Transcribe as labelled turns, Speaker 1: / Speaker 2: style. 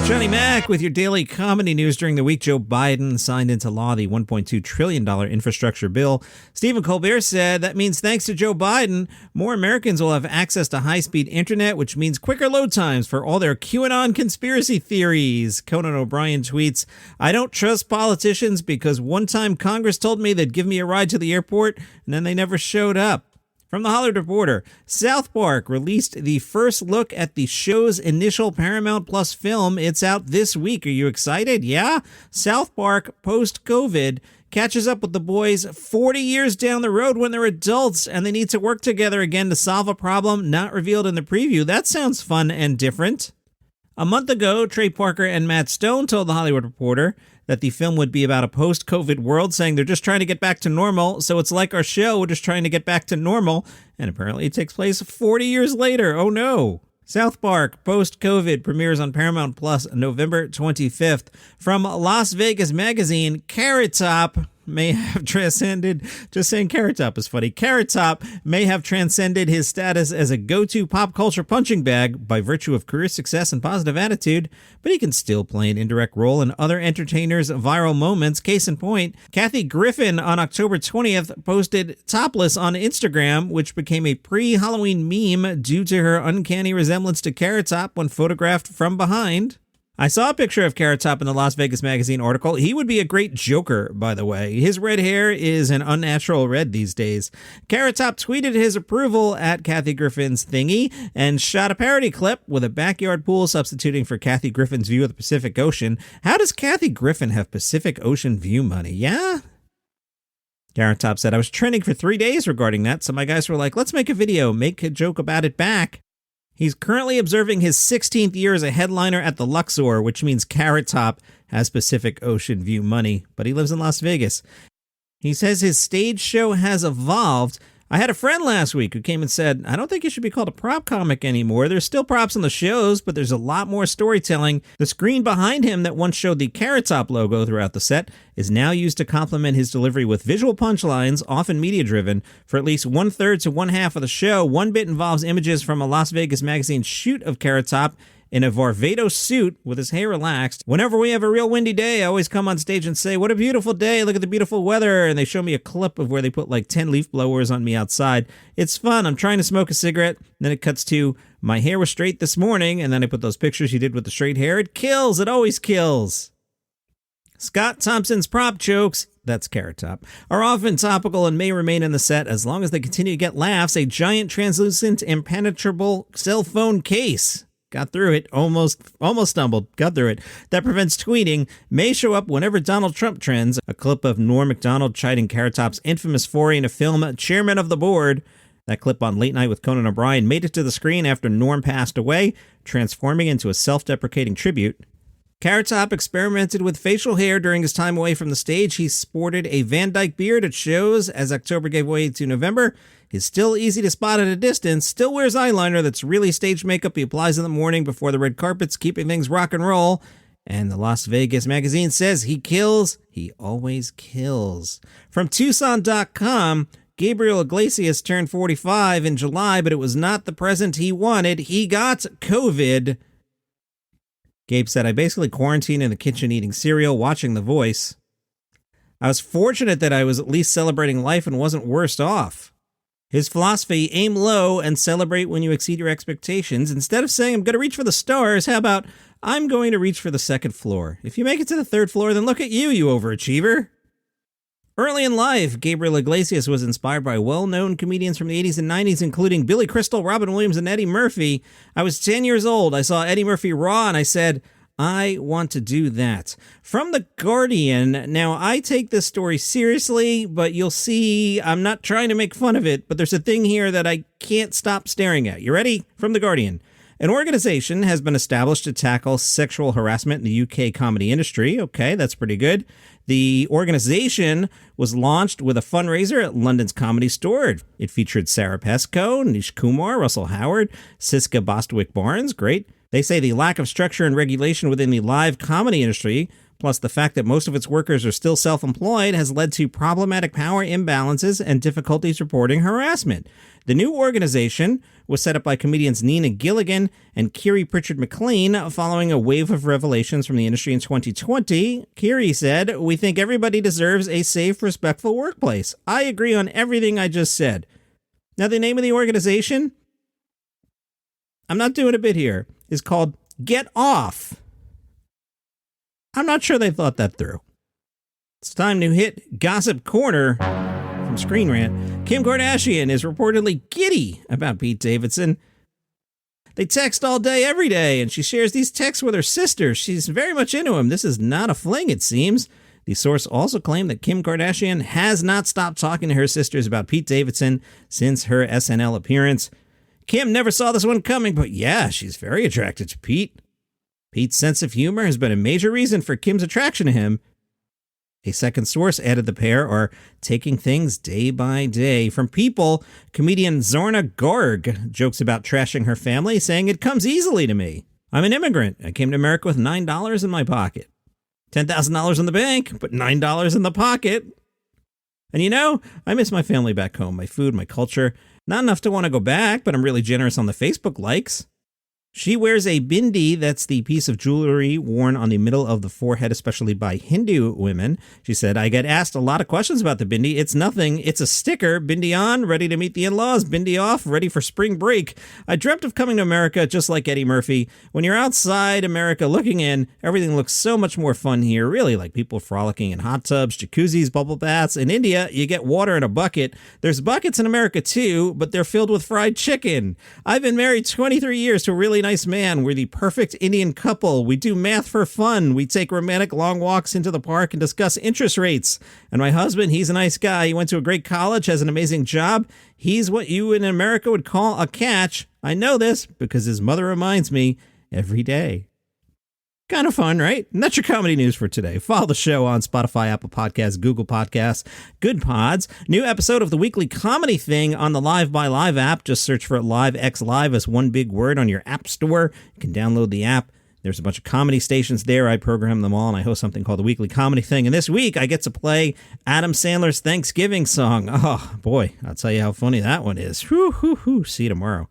Speaker 1: Johnny Mac with your daily comedy news during the week. Joe Biden signed into law the $1.2 trillion infrastructure bill. Stephen Colbert said that means thanks to Joe Biden, more Americans will have access to high-speed internet, which means quicker load times for all their QAnon conspiracy theories. Conan O'Brien tweets, I don't trust politicians because one time Congress told me they'd give me a ride to the airport, and then they never showed up. From the Hollywood Reporter, South Park released the first look at the show's initial Paramount Plus film. It's out this week. Are you excited? Yeah? South Park, post-COVID, catches up with the boys 40 years down the road when they're adults and they need to work together again to solve a problem not revealed in the preview. That sounds fun and different. A month ago, Trey Parker and Matt Stone told The Hollywood Reporter that the film would be about a post-COVID world, saying they're just trying to get back to normal, so it's like our show, we're just trying to get back to normal, and apparently it takes place 40 years later. Oh no. South Park, post-COVID, premieres on Paramount Plus November 25th. From Las Vegas Magazine, Carrot Top may have transcended, just saying Carrot Top is funny, Carrot Top may have transcended his status as a go-to pop culture punching bag by virtue of career success and positive attitude, but he can still play an indirect role in other entertainers' viral moments. Case in point, Kathy Griffin on October 20th posted topless on Instagram, which became a pre-Halloween meme due to her uncanny resemblance to Carrot Top when photographed from behind. I saw a picture of Carrot Top in the Las Vegas Magazine article. He would be a great Joker, by the way. His red hair is an unnatural red these days. Carrot Top tweeted his approval at Kathy Griffin's thingy and shot a parody clip with a backyard pool substituting for Kathy Griffin's view of the Pacific Ocean. How does Kathy Griffin have Pacific Ocean view money? Yeah? Carrot Top said, I was trending for 3 days regarding that, so my guys were like, let's make a video, make a joke about it back. He's currently observing his 16th year as a headliner at the Luxor, which means Carrot Top has Pacific Ocean view money, but he lives in Las Vegas. He says his stage show has evolved. I had a friend last week who came and said, I don't think you should be called a prop comic anymore. There's still props on the shows, but there's a lot more storytelling. The screen behind him that once showed the Carrot Top logo throughout the set is now used to complement his delivery with visual punchlines, often media-driven. For at least 1/3 to 1/2 of the show, one bit involves images from a Las Vegas Magazine shoot of Carrot Top in a Varvatos suit with his hair relaxed. Whenever we have a real windy day, I always come on stage and say, what a beautiful day, look at the beautiful weather. And they show me a clip of where they put like 10 leaf blowers on me outside. It's fun. I'm trying to smoke a cigarette. And then it cuts to, my hair was straight this morning. And then I put those pictures you did with the straight hair. It kills. It always kills. Scott Thompson's prop jokes, that's Carrot Top, are often topical and may remain in the set as long as they continue to get laughs. A giant translucent impenetrable cell phone case. Got through it, almost stumbled, got through it. That prevents tweeting, may show up whenever Donald Trump trends. A clip of Norm Macdonald chiding Carrot Top's infamous foray in a film, Chairman of the Board. That clip on Late Night with Conan O'Brien made it to the screen after Norm passed away, transforming into a self-deprecating tribute. Carrot Top experimented with facial hair during his time away from the stage. He sported a Van Dyke beard at shows as October gave way to November. He's still easy to spot at a distance, still wears eyeliner that's really stage makeup he applies in the morning before the red carpets, keeping things rock and roll. And the Las Vegas Magazine says he kills. He always kills. From Tucson.com, Gabriel Iglesias turned 45 in July, but it was not the present he wanted. He got COVID. Gabe said, I basically quarantined in the kitchen eating cereal, watching The Voice. I was fortunate that I was at least celebrating life and wasn't worse off. His philosophy, aim low and celebrate when you exceed your expectations. Instead of saying, I'm going to reach for the stars, how about, I'm going to reach for the second floor. If you make it to the third floor, then look at you, you overachiever. Early in life, Gabriel Iglesias was inspired by well-known comedians from the 80s and 90s, including Billy Crystal, Robin Williams, and Eddie Murphy. I was 10 years old. I saw Eddie Murphy Raw, and I said, I want to do that. From The Guardian, now I take this story seriously, but you'll see I'm not trying to make fun of it, but there's a thing here that I can't stop staring at. You ready? From The Guardian. An organization has been established to tackle sexual harassment in the UK comedy industry. Okay, that's pretty good. The organization was launched with a fundraiser at London's Comedy Store. It featured Sarah Pesco, Nish Kumar, Russell Howard, Siska Bostwick Barnes. Great. They say the lack of structure and regulation within the live comedy industry, Plus, the fact that most of its workers are still self-employed has led to problematic power imbalances and difficulties reporting harassment. The new organization was set up by comedians Nina Gilligan and Kiri Pritchard McLean following a wave of revelations from the industry in 2020. Kiri said, "We think everybody deserves a safe, respectful workplace. I agree on everything I just said." Now, the name of the organization, I'm not doing a bit here, is called Get Off. I'm not sure they thought that through. It's time to hit Gossip Corner from Screen Rant. Kim Kardashian is reportedly giddy about Pete Davidson. They text all day, every day, and she shares these texts with her sister. She's very much into him. This is not a fling, it seems. The source also claimed that Kim Kardashian has not stopped talking to her sisters about Pete Davidson since her SNL appearance. Kim never saw this one coming, but yeah, she's very attracted to Pete. Pete's sense of humor has been a major reason for Kim's attraction to him. A second source added the pair are taking things day by day. From People, comedian Zorna Gorg jokes about trashing her family, saying it comes easily to me. I'm an immigrant. I came to America with $9 in my pocket. $10,000 in the bank, but $9 in the pocket. And you know, I miss my family back home, my food, my culture. Not enough to want to go back, but I'm really generous on the Facebook likes. She wears a bindi, that's the piece of jewelry worn on the middle of the forehead, especially by Hindu women. She said, I get asked a lot of questions about the bindi. It's nothing. It's a sticker. Bindi on, ready to meet the in-laws. Bindi off, ready for spring break. I dreamt of coming to America just like Eddie Murphy. When you're outside America looking in, everything looks so much more fun here, really, like people frolicking in hot tubs, jacuzzis, bubble baths. In India, you get water in a bucket. There's buckets in America too, but they're filled with fried chicken. I've been married 23 years to a really nice man. We're the perfect Indian couple. We do math for fun. We take romantic long walks into the park and discuss interest rates. And my husband, he's a nice guy. He went to a great college, has an amazing job. He's what you in America would call a catch. I know this because his mother reminds me every day. Kind of fun, right? And that's your comedy news for today. Follow the show on Spotify, Apple Podcasts, Google Podcasts, Good Pods. New episode of the Weekly Comedy Thing on the Live by Live app. Just search for Live X Live as one big word on your app store. You can download the app. There's a bunch of comedy stations there. I program them all, and I host something called the Weekly Comedy Thing. And this week, I get to play Adam Sandler's Thanksgiving song. Oh, boy, I'll tell you how funny that one is. Whoo, hoo, hoo. See you tomorrow.